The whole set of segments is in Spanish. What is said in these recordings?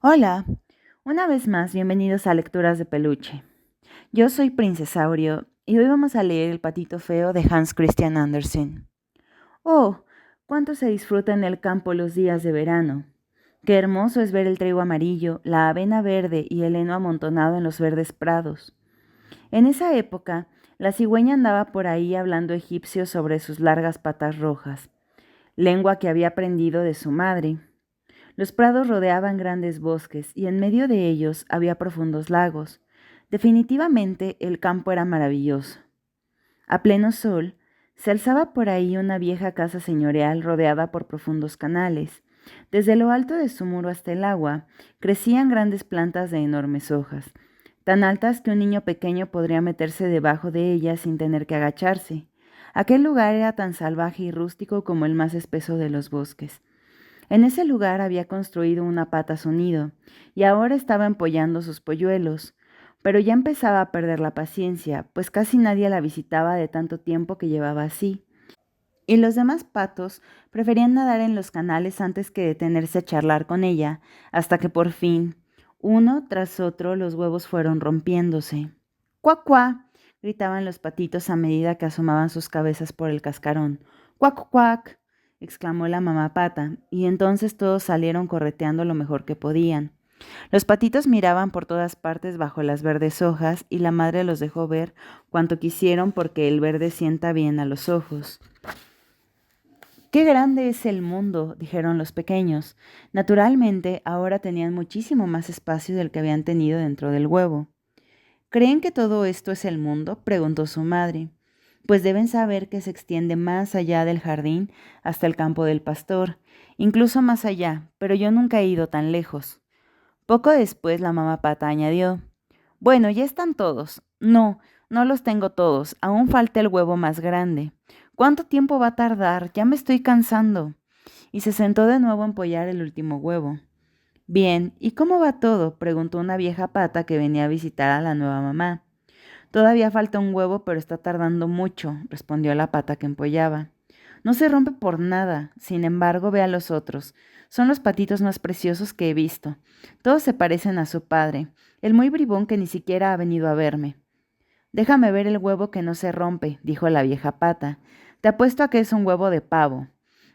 Hola, una vez más bienvenidos a Lecturas de Peluche. Yo soy Princesaurio y hoy vamos a leer El patito feo de Hans Christian Andersen. Oh, cuánto se disfruta en el campo los días de verano. Qué hermoso es ver el trigo amarillo, la avena verde y el heno amontonado en los verdes prados. En esa época, la cigüeña andaba por ahí hablando egipcio sobre sus largas patas rojas, lengua que había aprendido de su madre. Los prados rodeaban grandes bosques y en medio de ellos había profundos lagos. Definitivamente el campo era maravilloso. A pleno sol, se alzaba por ahí una vieja casa señorial rodeada por profundos canales. Desde lo alto de su muro hasta el agua, crecían grandes plantas de enormes hojas, tan altas que un niño pequeño podría meterse debajo de ellas sin tener que agacharse. Aquel lugar era tan salvaje y rústico como el más espeso de los bosques. En ese lugar había construido una pata su nido, y ahora estaba empollando sus polluelos, pero ya empezaba a perder la paciencia, pues casi nadie la visitaba de tanto tiempo que llevaba así, y los demás patos preferían nadar en los canales antes que detenerse a charlar con ella, hasta que por fin, uno tras otro, los huevos fueron rompiéndose. ¡Cuac, cuac! Gritaban los patitos a medida que asomaban sus cabezas por el cascarón. ¡Cuac, cuac! Exclamó la mamá pata, y entonces todos salieron correteando lo mejor que podían. Los patitos miraban por todas partes bajo las verdes hojas, y la madre los dejó ver cuanto quisieron porque el verde sienta bien a los ojos. ¡Qué grande es el mundo!, dijeron los pequeños. Naturalmente, ahora tenían muchísimo más espacio del que habían tenido dentro del huevo. ¿Creen que todo esto es el mundo?, preguntó su madre. Pues deben saber que se extiende más allá del jardín hasta el campo del pastor, incluso más allá, pero yo nunca he ido tan lejos. Poco después la mamá pata añadió: bueno, ya están todos. No, no los tengo todos, aún falta el huevo más grande. ¿Cuánto tiempo va a tardar? Ya me estoy cansando. Y se sentó de nuevo a empollar el último huevo. Bien, ¿y cómo va todo?, preguntó una vieja pata que venía a visitar a la nueva mamá. Todavía falta un huevo, pero está tardando mucho, respondió la pata que empollaba. No se rompe por nada. Sin embargo, ve a los otros. Son los patitos más preciosos que he visto. Todos se parecen a su padre, el muy bribón que ni siquiera ha venido a verme. Déjame ver el huevo que no se rompe, dijo la vieja pata. Te apuesto a que es un huevo de pavo.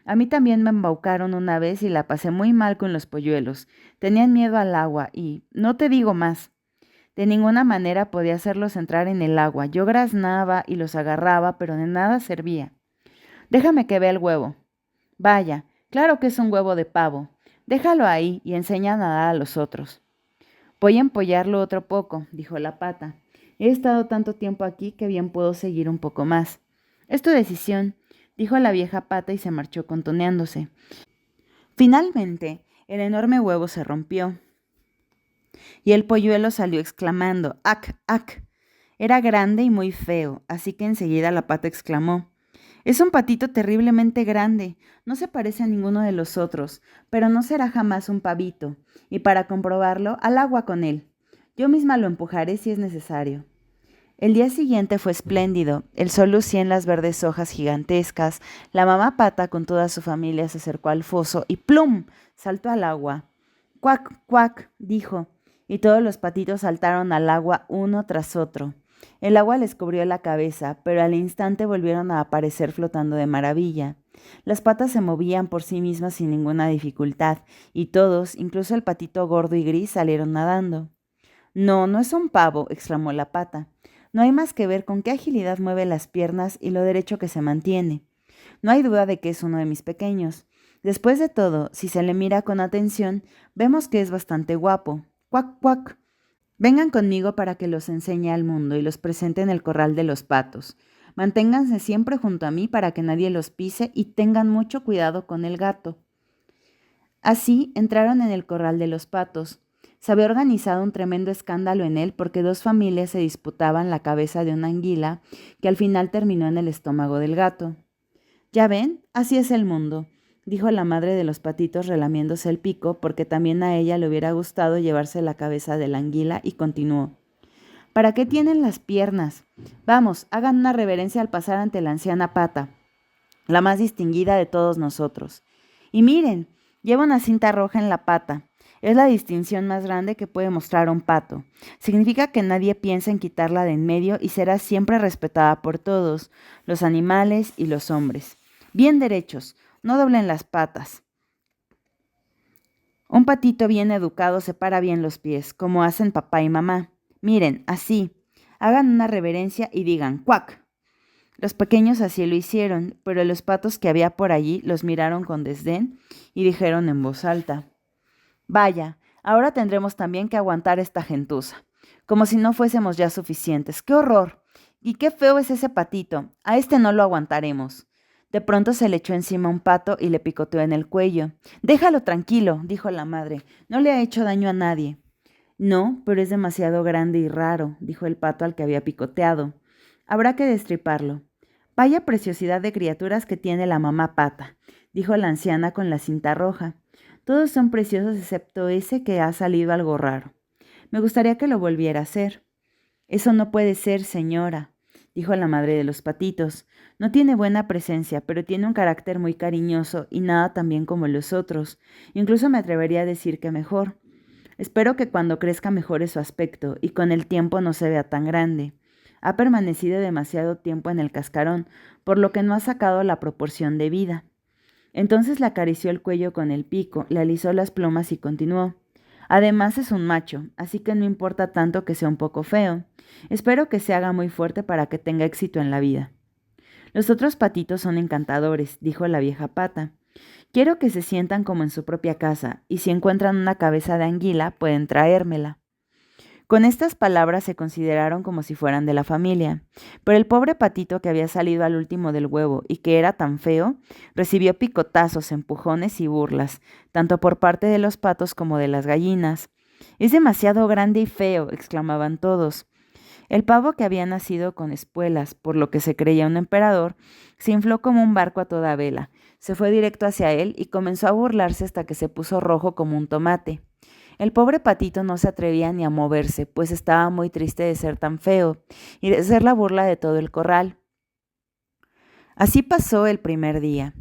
A mí también me embaucaron una vez y la pasé muy mal con los polluelos. Tenían miedo al agua y no te digo más. De ninguna manera podía hacerlos entrar en el agua. Yo graznaba y los agarraba, pero de nada servía. Déjame que vea el huevo. Vaya, claro que es un huevo de pavo. Déjalo ahí y enseña a nadar a los otros. Voy a empollarlo otro poco, dijo la pata. He estado tanto tiempo aquí que bien puedo seguir un poco más. Es tu decisión, dijo la vieja pata y se marchó contoneándose. Finalmente, el enorme huevo se rompió y el polluelo salió exclamando: ¡Ac, ac! Era grande y muy feo, así que enseguida la pata exclamó: es un patito terriblemente grande, no se parece a ninguno de los otros, pero no será jamás un pavito, y para comprobarlo, al agua con él. Yo misma lo empujaré si es necesario. El día siguiente fue espléndido, el sol lucía en las verdes hojas gigantescas, la mamá pata con toda su familia se acercó al foso y ¡plum!, saltó al agua. ¡Cuac, cuac!, dijo, y todos los patitos saltaron al agua uno tras otro. El agua les cubrió la cabeza, pero al instante volvieron a aparecer flotando de maravilla. Las patas se movían por sí mismas sin ninguna dificultad, y todos, incluso el patito gordo y gris, salieron nadando. No, no es un pavo, exclamó la pata. No hay más que ver con qué agilidad mueve las piernas y lo derecho que se mantiene. No hay duda de que es uno de mis pequeños. Después de todo, si se le mira con atención, vemos que es bastante guapo. Cuac, cuac. Vengan conmigo para que los enseñe al mundo y los presente en el corral de los patos. Manténganse siempre junto a mí para que nadie los pise y tengan mucho cuidado con el gato. Así entraron en el corral de los patos. Se había organizado un tremendo escándalo en él porque dos familias se disputaban la cabeza de una anguila que al final terminó en el estómago del gato. Ya ven, así es el mundo, dijo la madre de los patitos relamiéndose el pico porque también a ella le hubiera gustado llevarse la cabeza de la anguila y continuó. ¿Para qué tienen las piernas? Vamos, hagan una reverencia al pasar ante la anciana pata, la más distinguida de todos nosotros. Y miren, lleva una cinta roja en la pata. Es la distinción más grande que puede mostrar un pato. Significa que nadie piensa en quitarla de en medio y será siempre respetada por todos, los animales y los hombres. Bien derechos, no doblen las patas. Un patito bien educado separa bien los pies, como hacen papá y mamá. Miren, así. Hagan una reverencia y digan ¡cuac! Los pequeños así lo hicieron, pero los patos que había por allí los miraron con desdén y dijeron en voz alta: Vaya, ahora tendremos también que aguantar esta gentuza, como si no fuésemos ya suficientes. ¡Qué horror! Y qué feo es ese patito. A este no lo aguantaremos. De pronto se le echó encima un pato y le picoteó en el cuello. Déjalo tranquilo, dijo la madre. No le ha hecho daño a nadie. No, pero es demasiado grande y raro, dijo el pato al que había picoteado. Habrá que destriparlo. Vaya preciosidad de criaturas que tiene la mamá pata, dijo la anciana con la cinta roja. Todos son preciosos excepto ese que ha salido algo raro. Me gustaría que lo volviera a hacer. Eso no puede ser, señora, dijo la madre de los patitos. No tiene buena presencia, pero tiene un carácter muy cariñoso y nada tan bien como los otros. Incluso me atrevería a decir que mejor. Espero que cuando crezca mejore su aspecto y con el tiempo no se vea tan grande. Ha permanecido demasiado tiempo en el cascarón, por lo que no ha sacado la proporción de vida. Entonces le acarició el cuello con el pico, le alisó las plumas y continuó. Además es un macho, así que no importa tanto que sea un poco feo. Espero que se haga muy fuerte para que tenga éxito en la vida. Los otros patitos son encantadores, dijo la vieja pata. Quiero que se sientan como en su propia casa, y si encuentran una cabeza de anguila, pueden traérmela. Con estas palabras se consideraron como si fueran de la familia, pero el pobre patito que había salido al último del huevo y que era tan feo, recibió picotazos, empujones y burlas, tanto por parte de los patos como de las gallinas. Es demasiado grande y feo, exclamaban todos. El pavo, que había nacido con espuelas, por lo que se creía un emperador, se infló como un barco a toda vela, se fue directo hacia él y comenzó a burlarse hasta que se puso rojo como un tomate. El pobre patito no se atrevía ni a moverse, pues estaba muy triste de ser tan feo y de ser la burla de todo el corral. Así pasó el primer día.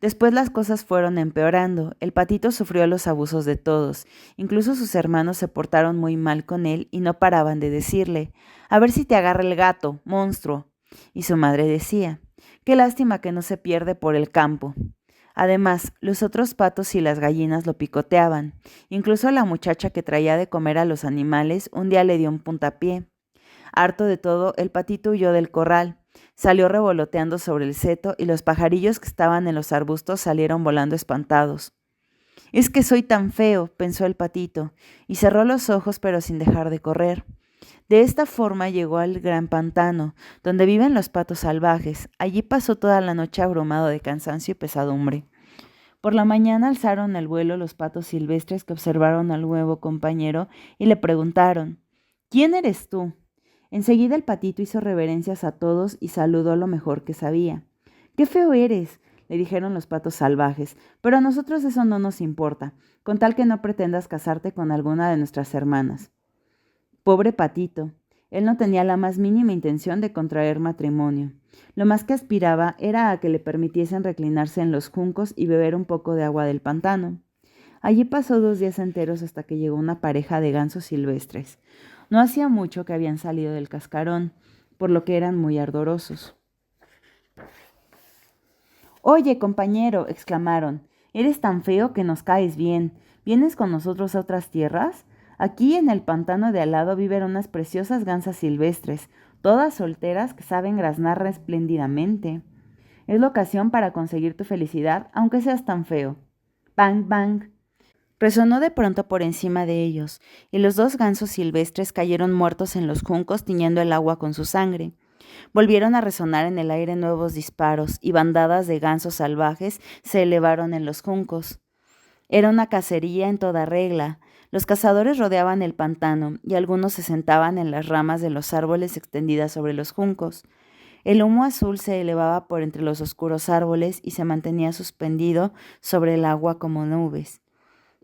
Después las cosas fueron empeorando. El patito sufrió los abusos de todos. Incluso sus hermanos se portaron muy mal con él y no paraban de decirle: A ver si te agarra el gato, monstruo. Y su madre decía: Qué lástima que no se pierde por el campo. Además, los otros patos y las gallinas lo picoteaban. Incluso la muchacha que traía de comer a los animales un día le dio un puntapié. Harto de todo, el patito huyó del corral. Salió revoloteando sobre el seto y los pajarillos que estaban en los arbustos salieron volando espantados. Es que soy tan feo, pensó el patito, y cerró los ojos pero sin dejar de correr. De esta forma llegó al gran pantano, donde viven los patos salvajes. Allí pasó toda la noche abrumado de cansancio y pesadumbre. Por la mañana alzaron el vuelo los patos silvestres que observaron al nuevo compañero y le preguntaron: ¿Quién eres tú? Enseguida el patito hizo reverencias a todos y saludó lo mejor que sabía. ¡Qué feo eres!, le dijeron los patos salvajes, pero a nosotros eso no nos importa, con tal que no pretendas casarte con alguna de nuestras hermanas. Pobre patito, él no tenía la más mínima intención de contraer matrimonio. Lo más que aspiraba era a que le permitiesen reclinarse en los juncos y beber un poco de agua del pantano. Allí pasó 2 días enteros hasta que llegó una pareja de gansos silvestres. No hacía mucho que habían salido del cascarón, por lo que eran muy ardorosos. «Oye, compañero», exclamaron, «eres tan feo que nos caes bien. ¿Vienes con nosotros a otras tierras? Aquí en el pantano de al lado viven unas preciosas gansas silvestres, todas solteras que saben graznar espléndidamente. Es la ocasión para conseguir tu felicidad, aunque seas tan feo». Bang, bang. Resonó de pronto por encima de ellos, y los 2 gansos silvestres cayeron muertos en los juncos tiñendo el agua con su sangre. Volvieron a resonar en el aire nuevos disparos, y bandadas de gansos salvajes se elevaron en los juncos. Era una cacería en toda regla. Los cazadores rodeaban el pantano, y algunos se sentaban en las ramas de los árboles extendidas sobre los juncos. El humo azul se elevaba por entre los oscuros árboles y se mantenía suspendido sobre el agua como nubes.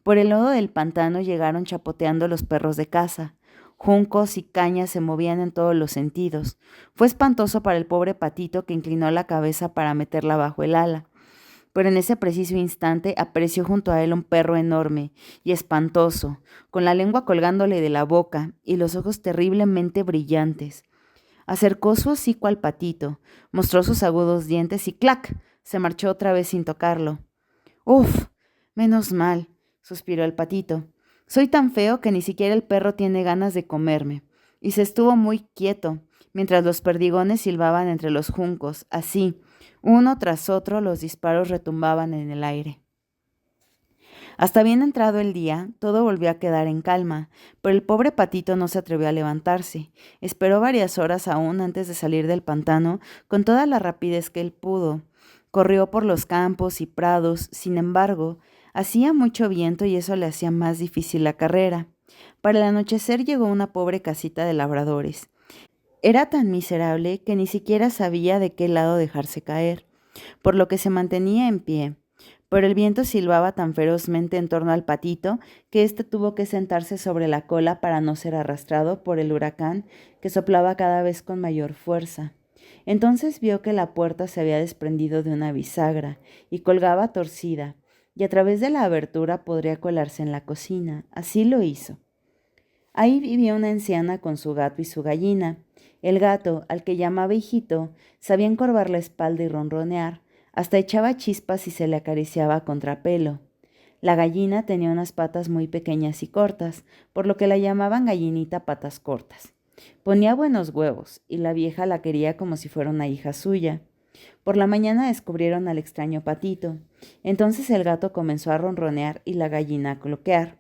Por el lodo del pantano llegaron chapoteando los perros de caza. Juncos y cañas se movían en todos los sentidos. Fue espantoso para el pobre patito, que inclinó la cabeza para meterla bajo el ala. pero en ese preciso instante apareció junto a él un perro enorme y espantoso, con la lengua colgándole de la boca y los ojos terriblemente brillantes. Acercó su hocico al patito, mostró sus agudos dientes y ¡clac! Se marchó otra vez sin tocarlo. ¡Uf! Menos mal, suspiró el patito. Soy tan feo que ni siquiera el perro tiene ganas de comerme. Y se estuvo muy quieto, mientras los perdigones silbaban entre los juncos, así, uno tras otro los disparos retumbaban en el aire. Hasta bien entrado el día, todo volvió a quedar en calma, pero el pobre patito no se atrevió a levantarse. Esperó varias horas aún antes de salir del pantano con toda la rapidez que él pudo. Corrió por los campos y prados, sin embargo, hacía mucho viento y eso le hacía más difícil la carrera. Para el anochecer llegó a una pobre casita de labradores. Era tan miserable que ni siquiera sabía de qué lado dejarse caer, por lo que se mantenía en pie. Pero el viento silbaba tan ferozmente en torno al patito que éste tuvo que sentarse sobre la cola para no ser arrastrado por el huracán que soplaba cada vez con mayor fuerza. Entonces vio que la puerta se había desprendido de una bisagra y colgaba torcida, y a través de la abertura podría colarse en la cocina. Así lo hizo. Ahí vivía una anciana con su gato y su gallina. El gato, al que llamaba hijito, sabía encorvar la espalda y ronronear, hasta echaba chispas y se le acariciaba a contrapelo. La gallina tenía unas patas muy pequeñas y cortas, por lo que la llamaban gallinita patas cortas. Ponía buenos huevos, y la vieja la quería como si fuera una hija suya. Por la mañana descubrieron al extraño patito. Entonces el gato comenzó a ronronear y la gallina a cloquear.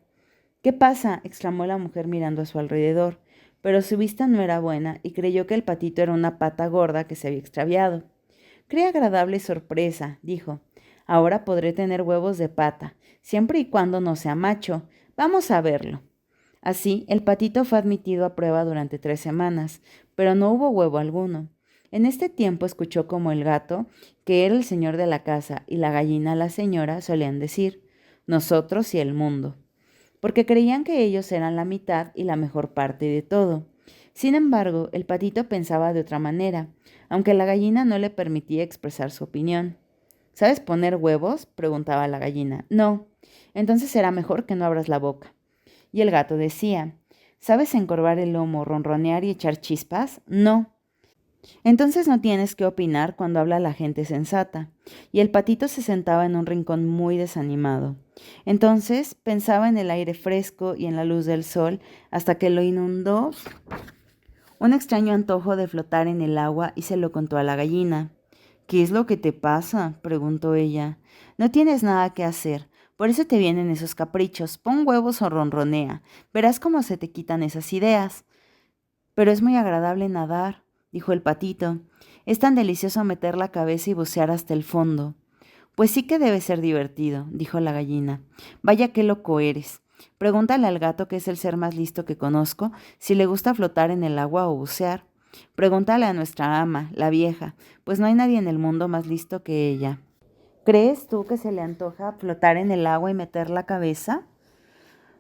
¿Qué pasa?, exclamó la mujer mirando a su alrededor, pero su vista no era buena y creyó que el patito era una pata gorda que se había extraviado. ¡Qué agradable sorpresa!, dijo. Ahora podré tener huevos de pata, siempre y cuando no sea macho. Vamos a verlo. Así, el patito fue admitido a prueba durante 3 semanas, pero no hubo huevo alguno. En este tiempo escuchó como el gato, que era el señor de la casa, y la gallina, la señora, solían decir, nosotros y el mundo, porque creían que ellos eran la mitad y la mejor parte de todo. Sin embargo, el patito pensaba de otra manera, aunque la gallina no le permitía expresar su opinión. ¿Sabes poner huevos?, preguntaba la gallina. No. Entonces será mejor que no abras la boca. Y el gato decía, ¿sabes encorvar el lomo, ronronear y echar chispas? No. Entonces no tienes que opinar cuando habla la gente sensata. Y el patito se sentaba en un rincón muy desanimado. Entonces pensaba en el aire fresco y en la luz del sol hasta que lo inundó un extraño antojo de flotar en el agua y se lo contó a la gallina. ¿Qué es lo que te pasa?, preguntó ella. No tienes nada que hacer, por eso te vienen esos caprichos. Pon huevos o ronronea. Verás cómo se te quitan esas ideas. Pero es muy agradable nadar, dijo el patito. Es tan delicioso meter la cabeza y bucear hasta el fondo. Pues sí que debe ser divertido, dijo la gallina. Vaya qué loco eres. Pregúntale al gato, que es el ser más listo que conozco, si le gusta flotar en el agua o bucear. Pregúntale a nuestra ama, la vieja, pues no hay nadie en el mundo más listo que ella. ¿Crees tú que se le antoja flotar en el agua y meter la cabeza?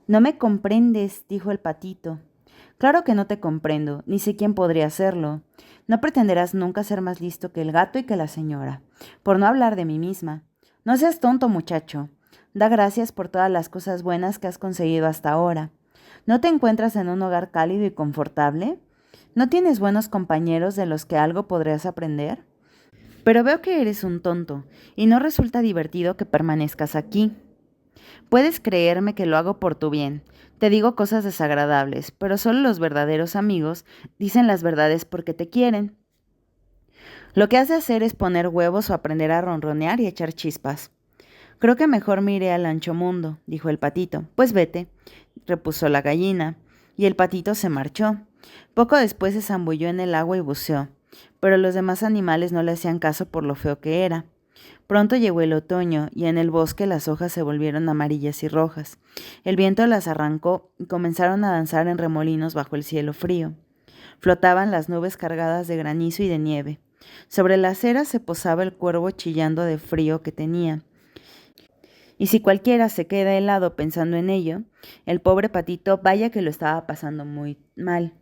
No me comprendes, dijo el patito. Claro que no te comprendo, ni sé quién podría hacerlo. No pretenderás nunca ser más listo que el gato y que la señora, por no hablar de mí misma. No seas tonto, muchacho. Da gracias por todas las cosas buenas que has conseguido hasta ahora. ¿No te encuentras en un hogar cálido y confortable? ¿No tienes buenos compañeros de los que algo podrías aprender? Pero veo que eres un tonto, y no resulta divertido que permanezcas aquí. Puedes creerme que lo hago por tu bien. Te digo cosas desagradables, pero solo los verdaderos amigos dicen las verdades porque te quieren. Lo que has de hacer es poner huevos o aprender a ronronear y echar chispas. Creo que mejor me iré al ancho mundo, dijo el patito. Pues vete, repuso la gallina, y el patito se marchó. Poco después se zambulló en el agua y buceó, pero los demás animales no le hacían caso por lo feo que era. Pronto llegó el otoño, y en el bosque las hojas se volvieron amarillas y rojas. El viento las arrancó y comenzaron a danzar en remolinos bajo el cielo frío. Flotaban las nubes cargadas de granizo y de nieve. Sobre la acera se posaba el cuervo chillando de frío que tenía. Y si cualquiera se queda helado pensando en ello, el pobre patito vaya que lo estaba pasando muy mal.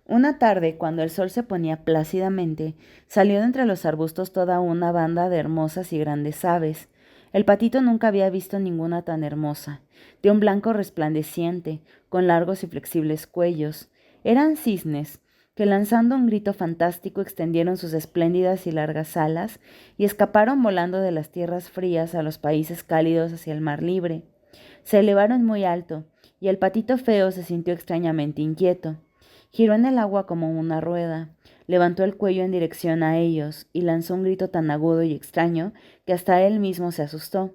Una tarde, cuando el sol se ponía plácidamente, salió de entre los arbustos toda una banda de hermosas y grandes aves. El patito nunca había visto ninguna tan hermosa, de un blanco resplandeciente, con largos y flexibles cuellos. Eran cisnes, que lanzando un grito fantástico extendieron sus espléndidas y largas alas y escaparon volando de las tierras frías a los países cálidos hacia el mar libre. Se elevaron muy alto, y el patito feo se sintió extrañamente inquieto. Giró en el agua como una rueda, levantó el cuello en dirección a ellos y lanzó un grito tan agudo y extraño que hasta él mismo se asustó.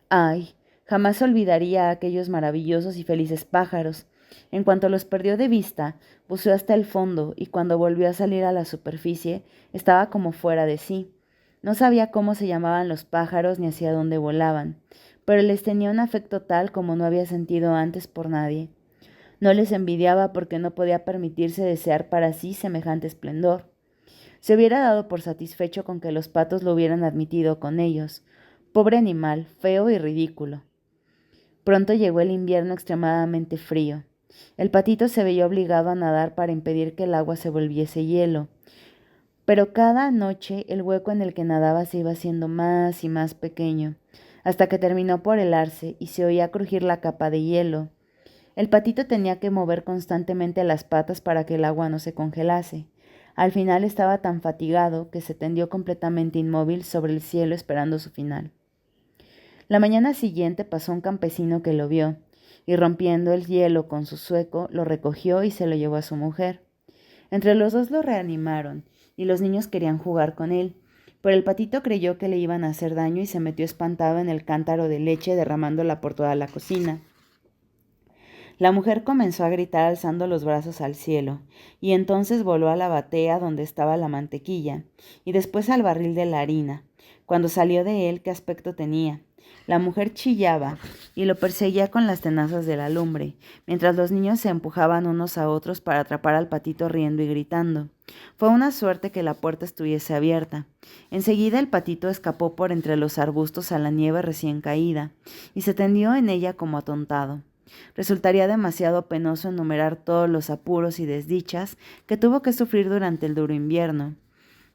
¡Ay! Jamás olvidaría a aquellos maravillosos y felices pájaros. En cuanto los perdió de vista, buceó hasta el fondo y cuando volvió a salir a la superficie, estaba como fuera de sí. No sabía cómo se llamaban los pájaros ni hacia dónde volaban, pero les tenía un afecto tal como no había sentido antes por nadie. No les envidiaba porque no podía permitirse desear para sí semejante esplendor. Se hubiera dado por satisfecho con que los patos lo hubieran admitido con ellos. Pobre animal, feo y ridículo. Pronto llegó el invierno extremadamente frío. El patito se veía obligado a nadar para impedir que el agua se volviese hielo. Pero cada noche el hueco en el que nadaba se iba haciendo más y más pequeño, hasta que terminó por helarse y se oía crujir la capa de hielo. El patito tenía que mover constantemente las patas para que el agua no se congelase. Al final estaba tan fatigado que se tendió completamente inmóvil sobre el cielo esperando su final. La mañana siguiente pasó un campesino que lo vio, y rompiendo el hielo con su zueco, lo recogió y se lo llevó a su mujer. Entre los dos lo reanimaron, y los niños querían jugar con él, pero el patito creyó que le iban a hacer daño y se metió espantado en el cántaro de leche derramándola por toda la cocina. La mujer comenzó a gritar alzando los brazos al cielo, y entonces voló a la batea donde estaba la mantequilla, y después al barril de la harina. Cuando salió de él, ¿qué aspecto tenía? La mujer chillaba y lo perseguía con las tenazas de la lumbre, mientras los niños se empujaban unos a otros para atrapar al patito riendo y gritando. Fue una suerte que la puerta estuviese abierta. Enseguida el patito escapó por entre los arbustos a la nieve recién caída, y se tendió en ella como atontado. Resultaría demasiado penoso enumerar todos los apuros y desdichas que tuvo que sufrir durante el duro invierno.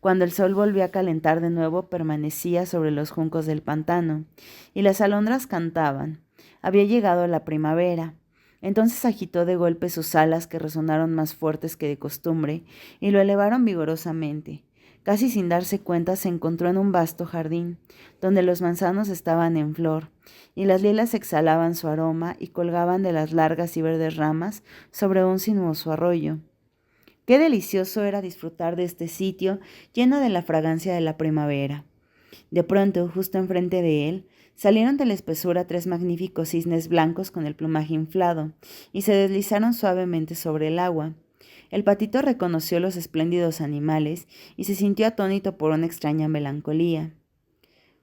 Cuando el sol volvió a calentar de nuevo, permanecía sobre los juncos del pantano, y las alondras cantaban. Había llegado la primavera. Entonces agitó de golpe sus alas que resonaron más fuertes que de costumbre, y lo elevaron vigorosamente. Casi sin darse cuenta se encontró en un vasto jardín, donde los manzanos estaban en flor, y las lilas exhalaban su aroma y colgaban de las largas y verdes ramas sobre un sinuoso arroyo. Qué delicioso era disfrutar de este sitio lleno de la fragancia de la primavera. De pronto, justo enfrente de él, salieron de la espesura 3 magníficos cisnes blancos con el plumaje inflado, y se deslizaron suavemente sobre el agua. El patito reconoció los espléndidos animales y se sintió atónito por una extraña melancolía.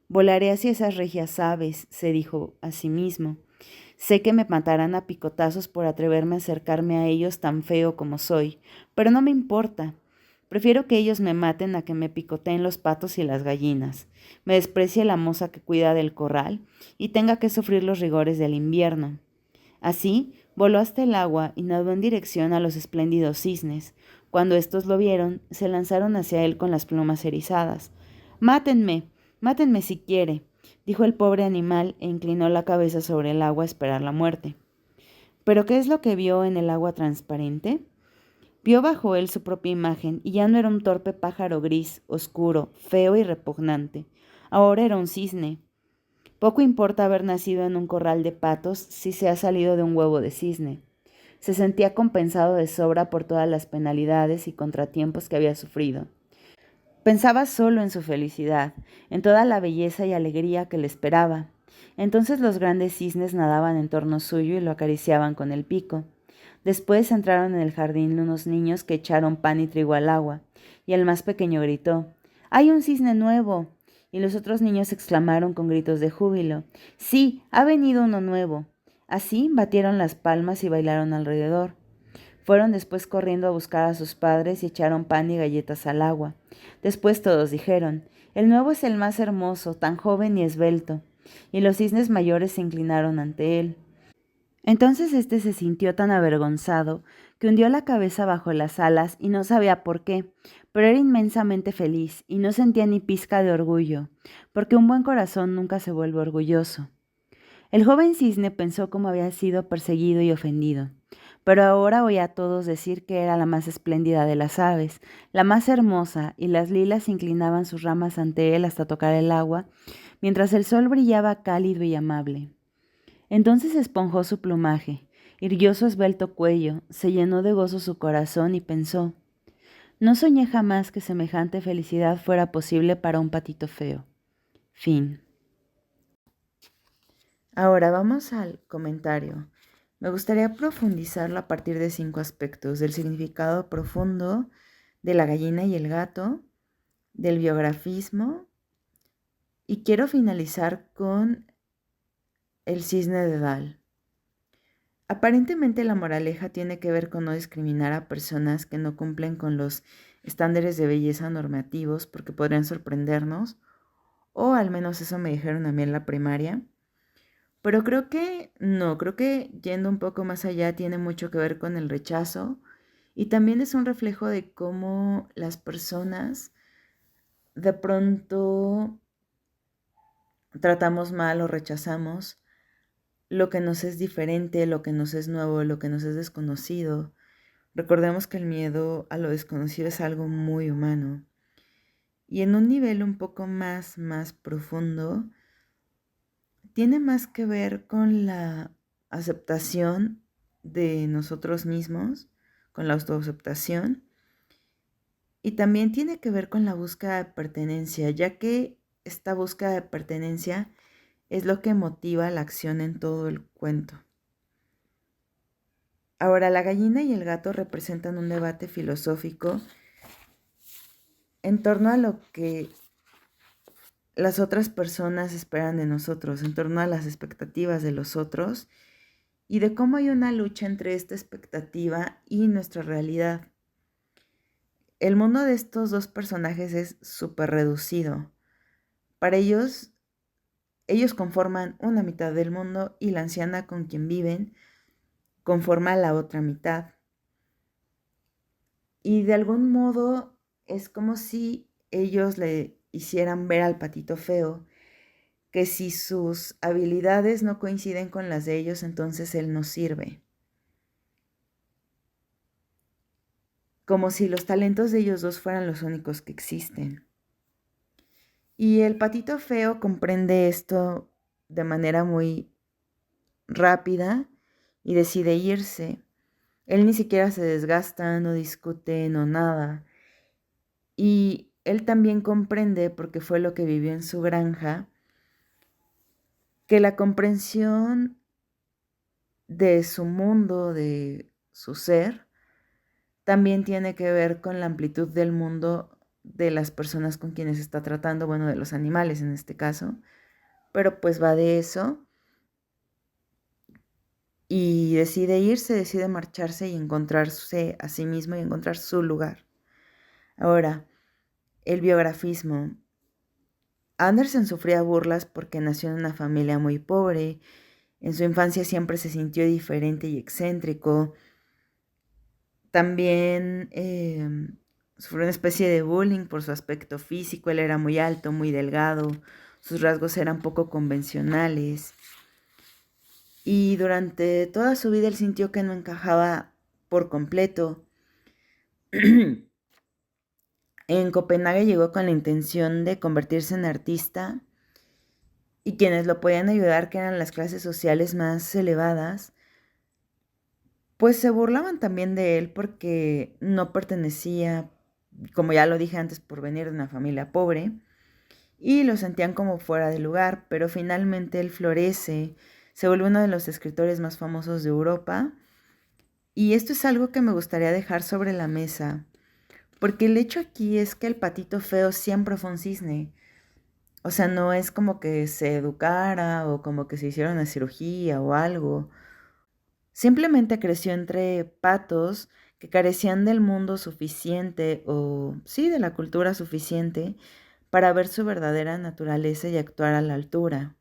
Volaré hacia esas regias aves, se dijo a sí mismo. Sé que me matarán a picotazos por atreverme a acercarme a ellos tan feo como soy, pero no me importa. Prefiero que ellos me maten a que me picoteen los patos y las gallinas, me desprecie la moza que cuida del corral y tenga que sufrir los rigores del invierno. Así, voló hasta el agua y nadó en dirección a los espléndidos cisnes. Cuando estos lo vieron, se lanzaron hacia él con las plumas erizadas. «¡Mátenme! ¡Mátenme si quiere!», dijo el pobre animal e inclinó la cabeza sobre el agua a esperar la muerte. ¿Pero qué es lo que vio en el agua transparente? Vio bajo él su propia imagen y ya no era un torpe pájaro gris, oscuro, feo y repugnante. Ahora era un cisne. Poco importa haber nacido en un corral de patos si se ha salido de un huevo de cisne. Se sentía compensado de sobra por todas las penalidades y contratiempos que había sufrido. Pensaba solo en su felicidad, en toda la belleza y alegría que le esperaba. Entonces los grandes cisnes nadaban en torno suyo y lo acariciaban con el pico. Después entraron en el jardín unos niños que echaron pan y trigo al agua, y el más pequeño gritó: «¡Hay un cisne nuevo!», y los otros niños exclamaron con gritos de júbilo: «¡Sí, ha venido uno nuevo!». Así batieron las palmas y bailaron alrededor. Fueron después corriendo a buscar a sus padres y echaron pan y galletas al agua. Después todos dijeron: «El nuevo es el más hermoso, tan joven y esbelto», y los cisnes mayores se inclinaron ante él. Entonces éste se sintió tan avergonzado que hundió la cabeza bajo las alas y no sabía por qué, pero era inmensamente feliz y no sentía ni pizca de orgullo, porque un buen corazón nunca se vuelve orgulloso. El joven cisne pensó cómo había sido perseguido y ofendido, pero ahora oía a todos decir que era la más espléndida de las aves, la más hermosa, y las lilas inclinaban sus ramas ante él hasta tocar el agua, mientras el sol brillaba cálido y amable. Entonces esponjó su plumaje, irguió su esbelto cuello, se llenó de gozo su corazón y pensó, no soñé jamás que semejante felicidad fuera posible para un patito feo. Fin. Ahora vamos al comentario. Me gustaría profundizarlo a partir de 5 aspectos: del significado profundo de la gallina y el gato, del biografismo, y quiero finalizar con el cisne de Dal. Aparentemente la moraleja tiene que ver con no discriminar a personas que no cumplen con los estándares de belleza normativos porque podrían sorprendernos, o al menos eso me dijeron a mí en la primaria. Pero creo que no, creo que yendo un poco más allá tiene mucho que ver con el rechazo y también es un reflejo de cómo las personas de pronto tratamos mal o rechazamos lo que nos es diferente, lo que nos es nuevo, lo que nos es desconocido. Recordemos que el miedo a lo desconocido es algo muy humano. Y en un nivel un poco más profundo, tiene más que ver con la aceptación de nosotros mismos, con la autoaceptación, y también tiene que ver con la búsqueda de pertenencia, ya que esta búsqueda de pertenencia es lo que motiva la acción en todo el cuento. Ahora, la gallina y el gato representan un debate filosófico en torno a lo que las otras personas esperan de nosotros, en torno a las expectativas de los otros y de cómo hay una lucha entre esta expectativa y nuestra realidad. El mundo de estos dos personajes es súper reducido. Para ellos conforman una mitad del mundo y la anciana con quien viven conforma la otra mitad. Y de algún modo es como si ellos le hicieran ver al patito feo que si sus habilidades no coinciden con las de ellos, entonces él no sirve. Como si los talentos de ellos dos fueran los únicos que existen. Y el patito feo comprende esto de manera muy rápida y decide irse. Él ni siquiera se desgasta, no discute, no nada. Y él también comprende, porque fue lo que vivió en su granja, que la comprensión de su mundo, de su ser, también tiene que ver con la amplitud del mundo de las personas con quienes está tratando, bueno, de los animales en este caso, pero pues va de eso y decide irse, decide marcharse y encontrarse a sí mismo y encontrar su lugar. Ahora, el biografismo. Andersen sufría burlas porque nació en una familia muy pobre, en su infancia siempre se sintió diferente y excéntrico, también sufrió una especie de bullying por su aspecto físico. Él era muy alto, muy delgado, sus rasgos eran poco convencionales. Y durante toda su vida él sintió que no encajaba por completo. En Copenhague llegó con la intención de convertirse en artista y quienes lo podían ayudar, que eran las clases sociales más elevadas, pues se burlaban también de él porque no pertenecía, como ya lo dije antes, por venir de una familia pobre, y lo sentían como fuera de lugar, pero finalmente él florece, se vuelve uno de los escritores más famosos de Europa, y esto es algo que me gustaría dejar sobre la mesa, porque el hecho aquí es que el patito feo siempre fue un cisne. O sea, no es como que se educara o como que se hiciera una cirugía o algo. Simplemente creció entre patos que carecían del mundo suficiente o sí de la cultura suficiente para ver su verdadera naturaleza y actuar a la altura.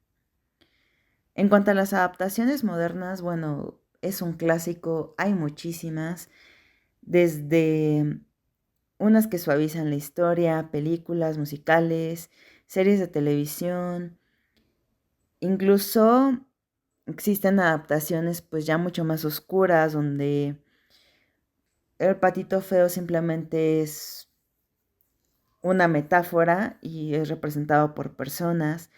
En cuanto a las adaptaciones modernas, bueno, es un clásico, hay muchísimas, desde unas que suavizan la historia, películas, musicales, series de televisión, incluso existen adaptaciones pues ya mucho más oscuras donde el patito feo simplemente es una metáfora y es representado por personas.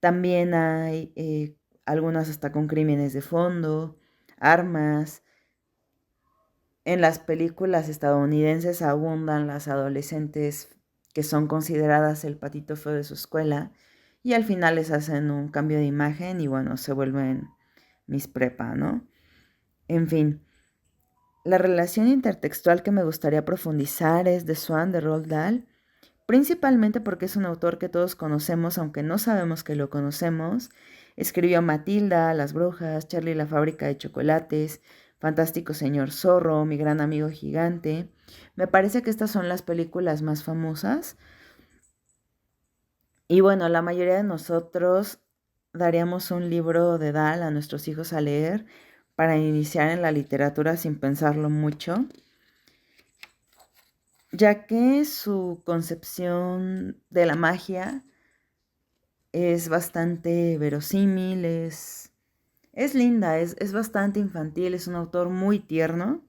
También hay algunas hasta con crímenes de fondo, armas. En las películas estadounidenses abundan las adolescentes que son consideradas el patito feo de su escuela y al final les hacen un cambio de imagen y bueno, se vuelven Miss Prepa, ¿no? En fin, la relación intertextual que me gustaría profundizar es de Swan de Roald Dahl, principalmente porque es un autor que todos conocemos, aunque no sabemos que lo conocemos. Escribió Matilda, Las Brujas, Charlie y la fábrica de chocolates, Fantástico Señor Zorro, Mi gran amigo gigante. Me parece que estas son las películas más famosas. Y bueno, la mayoría de nosotros daríamos un libro de Dahl a nuestros hijos a leer para iniciar en la literatura sin pensarlo mucho, ya que su concepción de la magia es bastante verosímil, es linda, es bastante infantil, es un autor muy tierno.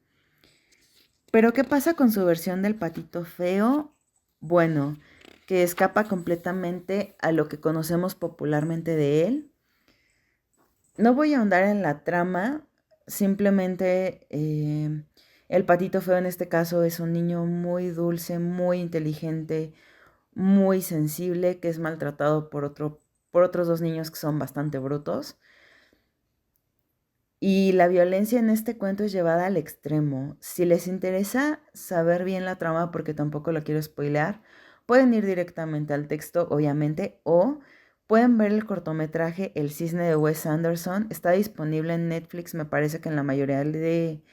Pero ¿qué pasa con su versión del patito feo? Bueno, que escapa completamente a lo que conocemos popularmente de él. No voy a ahondar en la trama, simplemente el patito feo en este caso es un niño muy dulce, muy inteligente, muy sensible, que es maltratado por otros dos niños que son bastante brutos. Y la violencia en este cuento es llevada al extremo. Si les interesa saber bien la trama, porque tampoco lo quiero spoilear, pueden ir directamente al texto, obviamente, o pueden ver el cortometraje El Cisne de Wes Anderson. Está disponible en Netflix, me parece que en la mayoría de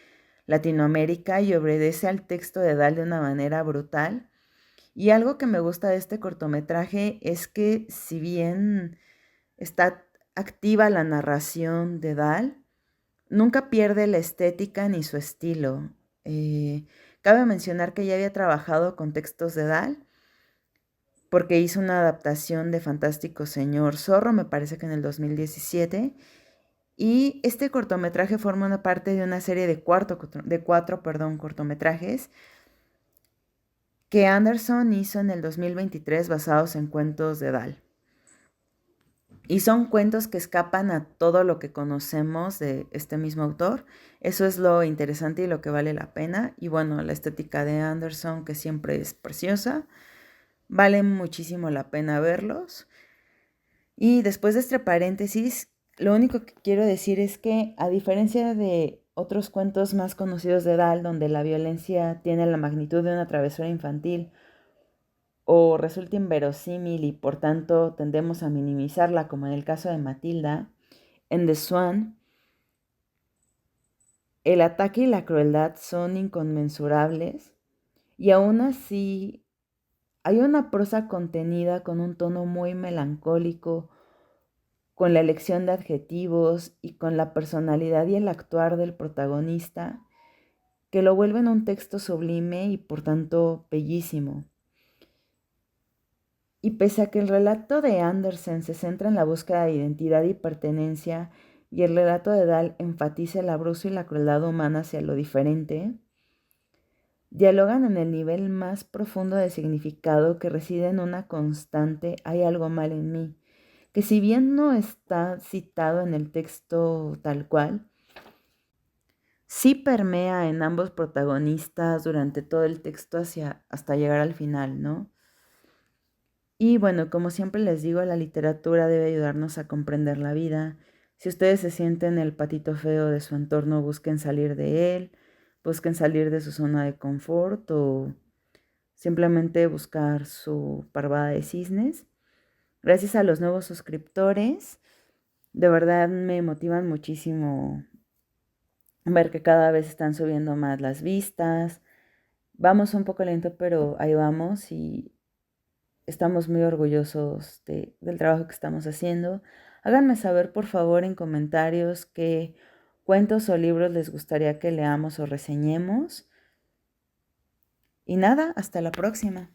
Latinoamérica, y obedece al texto de Dahl de una manera brutal. Y algo que me gusta de este cortometraje es que si bien está activa la narración de Dahl, nunca pierde la estética ni su estilo. Eh, Cabe mencionar que ya había trabajado con textos de Dahl, porque hizo una adaptación de Fantástico Señor Zorro, me parece que en el 2017, y este cortometraje forma una parte de una serie de cuatro cortometrajes que Anderson hizo en el 2023 basados en cuentos de Dahl. Y son cuentos que escapan a todo lo que conocemos de este mismo autor. Eso es lo interesante y lo que vale la pena. Y bueno, la estética de Anderson, que siempre es preciosa, vale muchísimo la pena verlos. Y después de este paréntesis, lo único que quiero decir es que a diferencia de otros cuentos más conocidos de Dahl, donde la violencia tiene la magnitud de una travesura infantil, o resulta inverosímil y por tanto tendemos a minimizarla, como en el caso de Matilda, en The Swan, el ataque y la crueldad son inconmensurables y aún así hay una prosa contenida con un tono muy melancólico, con la elección de adjetivos y con la personalidad y el actuar del protagonista, que lo vuelven un texto sublime y por tanto bellísimo. Y pese a que el relato de Andersen se centra en la búsqueda de identidad y pertenencia, y el relato de Dahl enfatiza el abuso y la crueldad humana hacia lo diferente, dialogan en el nivel más profundo de significado que reside en una constante "hay algo mal en mí", que si bien no está citado en el texto tal cual, sí permea en ambos protagonistas durante todo el texto hasta llegar al final, ¿no? Y bueno, como siempre les digo, la literatura debe ayudarnos a comprender la vida. Si ustedes se sienten el patito feo de su entorno, busquen salir de él, busquen salir de su zona de confort o simplemente buscar su parvada de cisnes. Gracias a los nuevos suscriptores, de verdad me motivan muchísimo ver que cada vez están subiendo más las vistas. Vamos un poco lento, pero ahí vamos y estamos muy orgullosos del trabajo que estamos haciendo. Háganme saber por favor en comentarios qué cuentos o libros les gustaría que leamos o reseñemos. Y nada, hasta la próxima.